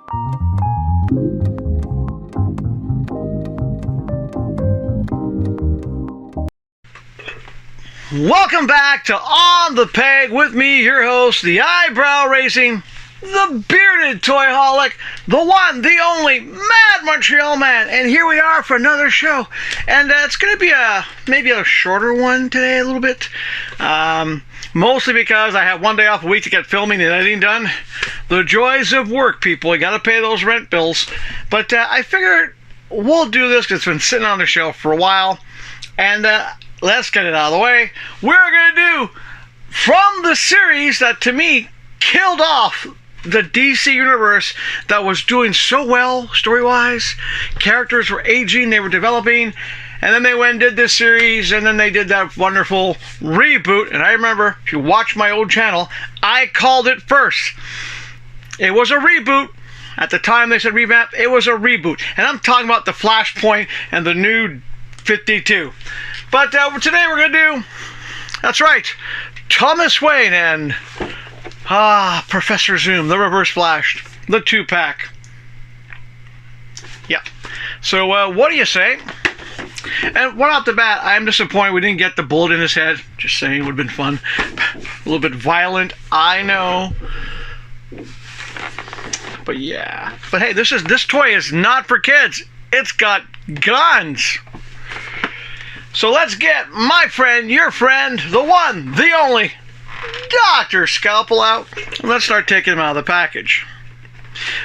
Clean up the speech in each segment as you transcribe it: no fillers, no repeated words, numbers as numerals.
Welcome back to On the Peg with me, your host, the eyebrow raising, the bearded toyholic, the one, the only, Mad Montreal Man. And here we are for another show. And it's going to be maybe a shorter one today, a little bit. Mostly because I have one day off a week to get filming and editing done. The joys of work, people. You got to pay those rent bills. But I figured we'll do this because it's been sitting on the shelf for a while. And let's get it out of the way. We're going to do from the series that, to me, killed off the DC universe that was doing so well, story-wise. Characters were aging, they were developing, and then they went and did this series, and then they did that wonderful reboot. And I remember, if you watch my old channel, I called it first. It was a reboot. At the time they said revamp, it was a reboot. And I'm talking about the Flashpoint and the new 52. But today we're going to do, that's right, Thomas Wayne and Professor Zoom, the Reverse Flash, the 2-pack. Yeah. So what do you say? And right off the bat, I'm disappointed we didn't get the bullet in his head. Just saying, it would have been fun. A little bit violent, I know. But yeah. But hey, this toy is not for kids. It's got guns. So let's get my friend, your friend, the one, the only, Dr. Scalpel out. And let's start taking him out of the package.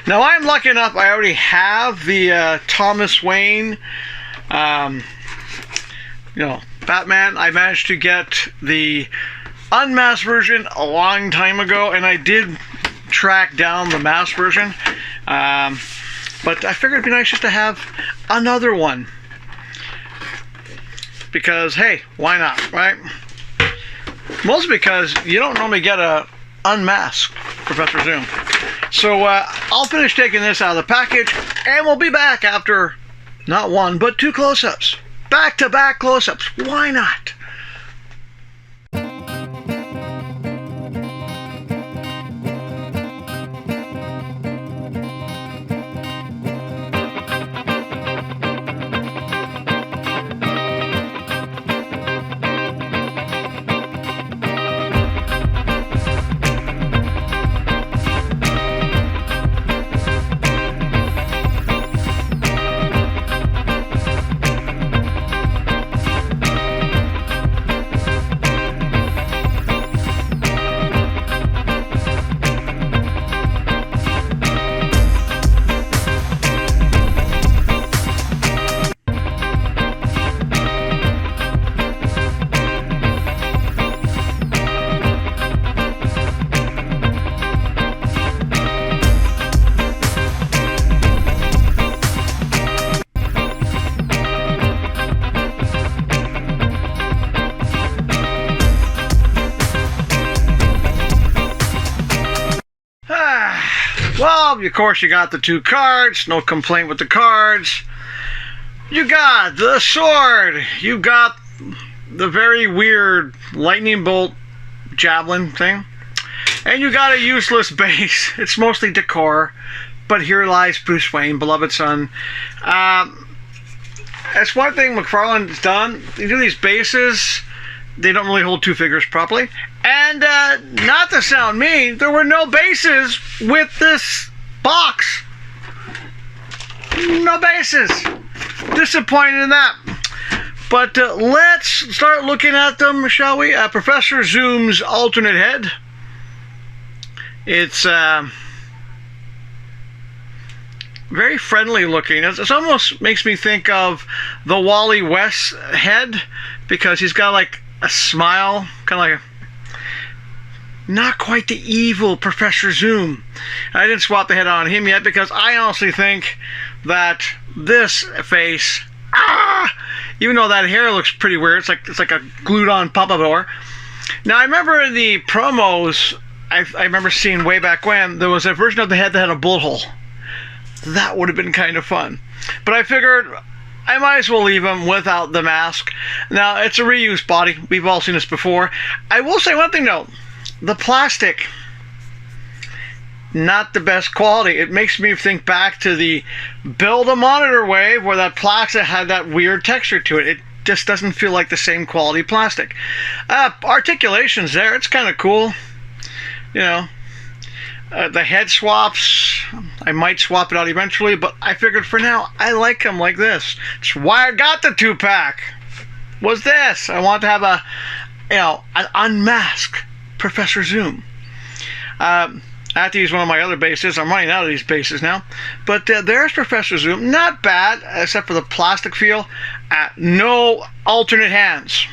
Now I'm lucky enough, I already have the Thomas Wayne, Batman. I managed to get the unmasked version a long time ago, and I did track down the masked version. But I figured it'd be nice just to have another one. Because, hey, why not, right? Mostly because you don't normally get a unmasked Professor Zoom. So I'll finish taking this out of the package, and we'll be back after not one, but 2 close-ups. Back-to-back close-ups. Why not? Well, of course, you got the 2 cards. No complaint with the cards. You got the sword. You got the very weird lightning bolt javelin thing. And you got a useless base. It's mostly decor. But here lies Bruce Wayne, beloved son. That's one thing McFarlane's done. They do these bases. They don't really hold 2 figures properly. And not to sound mean, there were no bases with this box. No bases. Disappointed in that. But let's start looking at them, shall we? Professor Zoom's alternate head. It's very friendly looking. It almost makes me think of the Wally West head, because he's got like a smile, kind of like not quite the evil Professor Zoom. I didn't swap the head on him yet because I honestly think that this face, even though that hair looks pretty weird, it's like a glued on pompadour. Now I remember in the promos, I remember seeing way back when there was a version of the head that had a bullet hole. That would have been kind of fun. But I figured I might as well leave him without the mask. Now, it's a reused body. We've all seen this before. I will say one thing, though. The plastic not the best quality. It makes me think back to the Build-A-Monitor wave where that plastic had that weird texture to it. It just doesn't feel like the same quality plastic. Articulation's there. It's kind of cool. You know, the head swaps, I might swap it out eventually, but I figured for now, I like them like this. It's why I got the 2-pack. Was this. I want to have an unmasked Professor Zoom. I have to use one of my other bases. I'm running out of these bases now. But there's Professor Zoom. Not bad, except for the plastic feel. No alternate hands.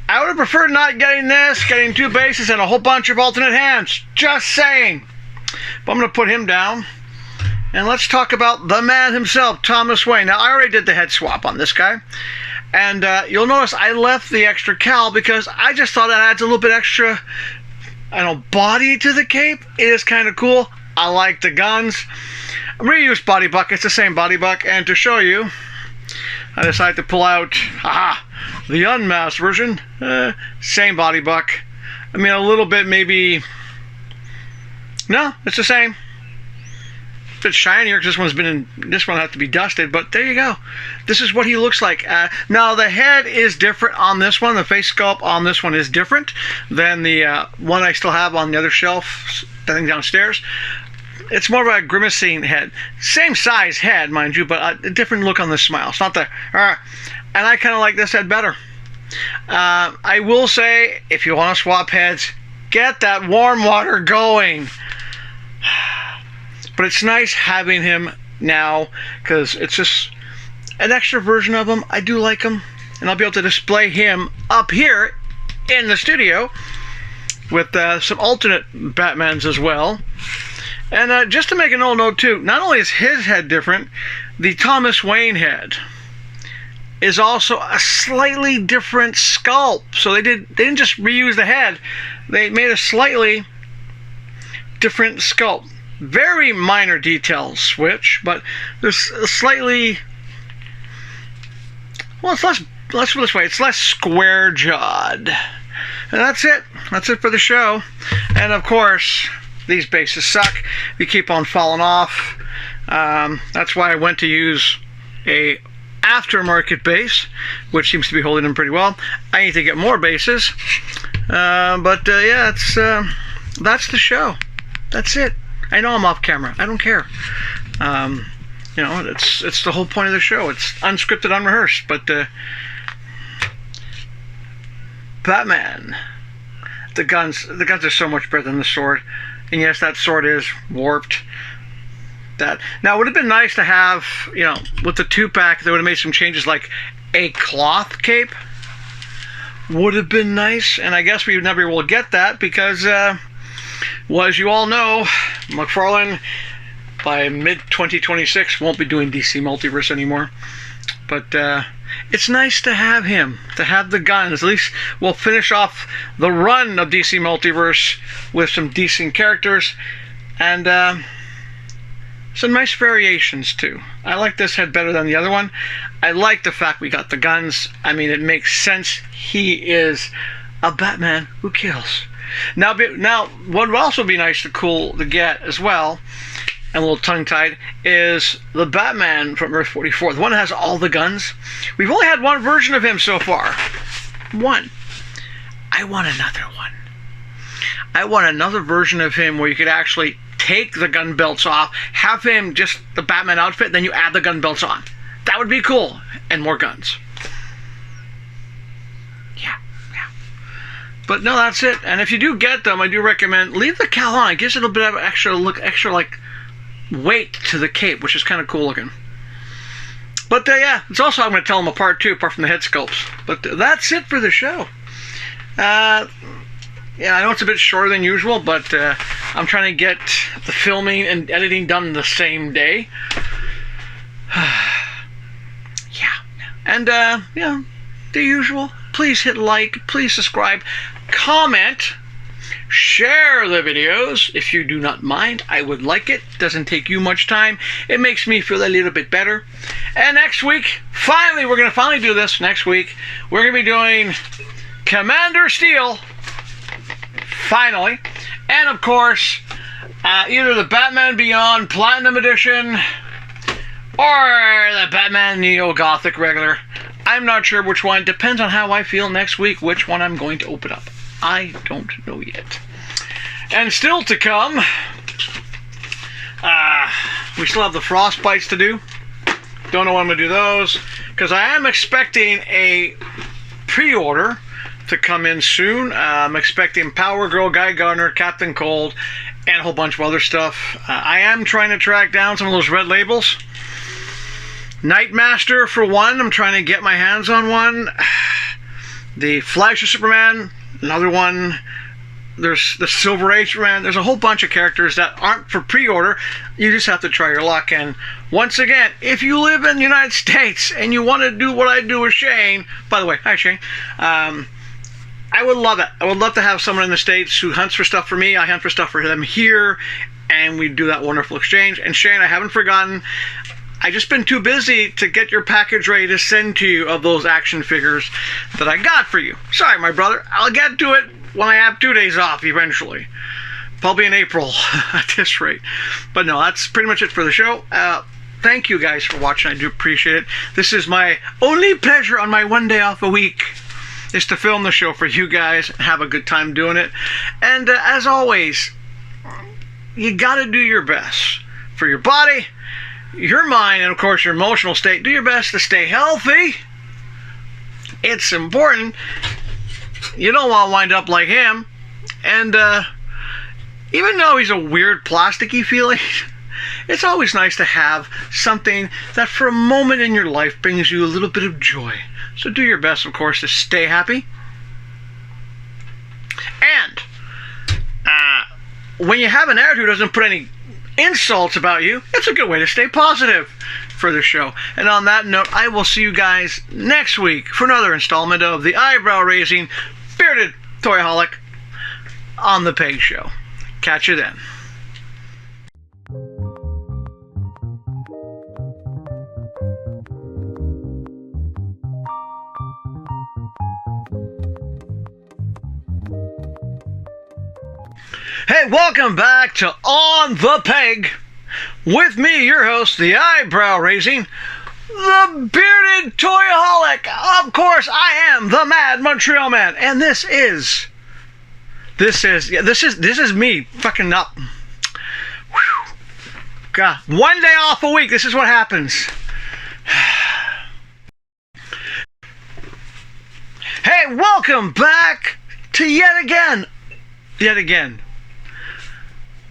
I would have preferred not getting this, getting 2 bases and a whole bunch of alternate hands. Just saying. But I'm going to put him down. And let's talk about the man himself, Thomas Wayne. Now, I already did the head swap on this guy. And you'll notice I left the extra cowl because I just thought it adds a little bit extra, body to the cape. It is kind of cool. I like the guns. Reused body buck. It's the same body buck. And to show you, I decided to pull out, the unmasked version. Same body buck. I mean, a little bit maybe. No, it's the same. A bit shinier because this one has to be dusted, but there you go. This is what he looks like. Now the head is different on this one. The face sculpt on this one is different than the one I still have on the other shelf, I think downstairs. It's more of a grimacing head. Same size head, mind you, but a different look on the smile. It's not the and I kind of like this head better. I will say, if you want to swap heads, get that warm water going. But it's nice having him now because it's just an extra version of him. I do like him. And I'll be able to display him up here in the studio with some alternate Batmans as well. And just to make a note too, not only is his head different, the Thomas Wayne head is also a slightly different sculpt. So they didn't just reuse the head. They made a slightly different sculpt. Very minor details switch, but there's a slightly, well, it's less, let's put it this way, it's less square jawed. And that's it. That's it for the show. And of course, these bases suck. They keep on falling off. That's why I went to use a aftermarket base, which seems to be holding them pretty well. I need to get more bases. Yeah, that's the show. That's it. I know I'm off camera. I don't care. It's the whole point of the show. It's unscripted, unrehearsed. But Batman, the guns are so much better than the sword. And yes, that sword is warped. Now, it would have been nice to have, with the 2-pack, they would have made some changes like a cloth cape. Would have been nice, and I guess we never will get that because, well, as you all know, McFarlane by mid-2026 won't be doing DC Multiverse anymore. But it's nice to have him, to have the guns. At least we'll finish off the run of DC Multiverse with some decent characters and some nice variations too. I like this head better than the other one. I like the fact we got the guns. I mean, it makes sense. He is a Batman who kills. Now, what would also be nice to get as well, and a little tongue-tied, is the Batman from Earth 44. The one that has all the guns. We've only had one version of him so far. One. I want another one. I want another version of him where you could actually take the gun belts off, have him just the Batman outfit, then you add the gun belts on. That would be cool. And more guns. Yeah. But no, that's it. And if you do get them, I do recommend leave the cowl on. It gives it a bit of extra like weight to the cape, which is kind of cool looking. But yeah, it's also I'm going to tell them apart too, apart from the head sculpts. But that's it for the show. Yeah, I know it's a bit shorter than usual, but I'm trying to get the filming and editing done the same day. Yeah. And, yeah, the usual. Please hit like, please subscribe, comment, share the videos if you do not mind. I would like it. Doesn't take you much time. It makes me feel a little bit better. And next week, we're going to finally do this next week. We're going to be doing Commander Steel. Finally. And of course, either the Batman Beyond Platinum Edition or the Batman Neo Gothic regular. I'm not sure which one. Depends on how I feel next week, which one I'm going to open up. I don't know yet. And still to come, we still have the Frostbites to do. Don't know when I'm going to do those, because I am expecting a pre-order to come in soon. I'm expecting Power Girl, Guy Gardner, Captain Cold, and a whole bunch of other stuff. I am trying to track down some of those red labels. Nightmaster, for one, I'm trying to get my hands on one. The Flash of Superman, another one. There's the Silver Age Superman. There's a whole bunch of characters that aren't for pre-order. You just have to try your luck. And once again, if you live in the United States and you want to do what I do with Shane, by the way, hi Shane, I would love it. I would love to have someone in the States who hunts for stuff for me. I hunt for stuff for them here, and we do that wonderful exchange. And Shane, I haven't forgotten. I just been too busy to get your package ready to send to you of those action figures that I got for you. Sorry, my brother. I'll get to it when I have 2 days off eventually. Probably in April at this rate. But no, that's pretty much it for the show. Thank you guys for watching. I do appreciate it. This is my only pleasure on my 1 day off a week, is to film the show for you guys and have a good time doing it. And as always, you gotta do your best for your body, your mind, and of course your emotional state. Do your best to stay healthy. It's important. You don't want to wind up like him. And even though he's a weird plasticky feeling, it's always nice to have something that for a moment in your life brings you a little bit of joy. So do your best, of course, to stay happy. And when you have an attitude who doesn't put any insults about you, it's a good way to stay positive for the show. And on that note, I will see you guys next week for another installment of the eyebrow-raising, bearded toyholic on the Peg Show. Catch you then. Hey, welcome back to On the Peg with me, your host, the eyebrow-raising, the bearded toyholic. Of course, I am the Mad Montreal Man, and this is me fucking up. Whew. God, 1 day off a week. This is what happens. Hey, welcome back to yet again.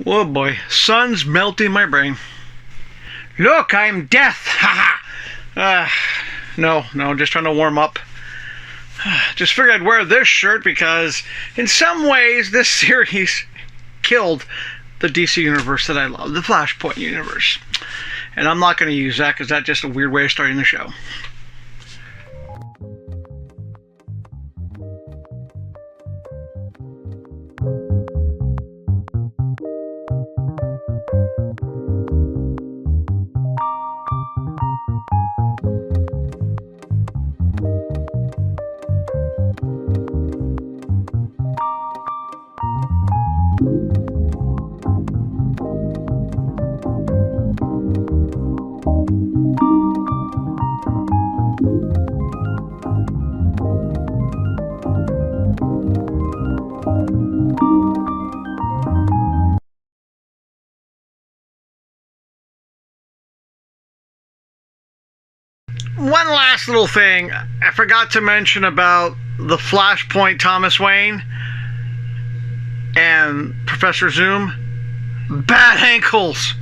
Oh boy, sun's melting my brain. Look, I'm death. No, just trying to warm up. Just figured I'd wear this shirt because in some ways this series killed the DC universe that I love, the Flashpoint universe. And I'm not going to use that because that's just a weird way of starting the show. One last little thing. I forgot to mention about the Flashpoint Thomas Wayne and Professor Zoom. Bad ankles.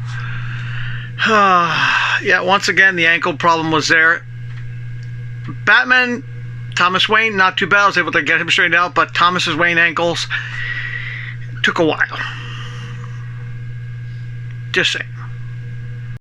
Yeah, once again, the ankle problem was there. Batman, Thomas Wayne, not too bad. I was able to get him straightened out, but Thomas Wayne ankles took a while. Just saying.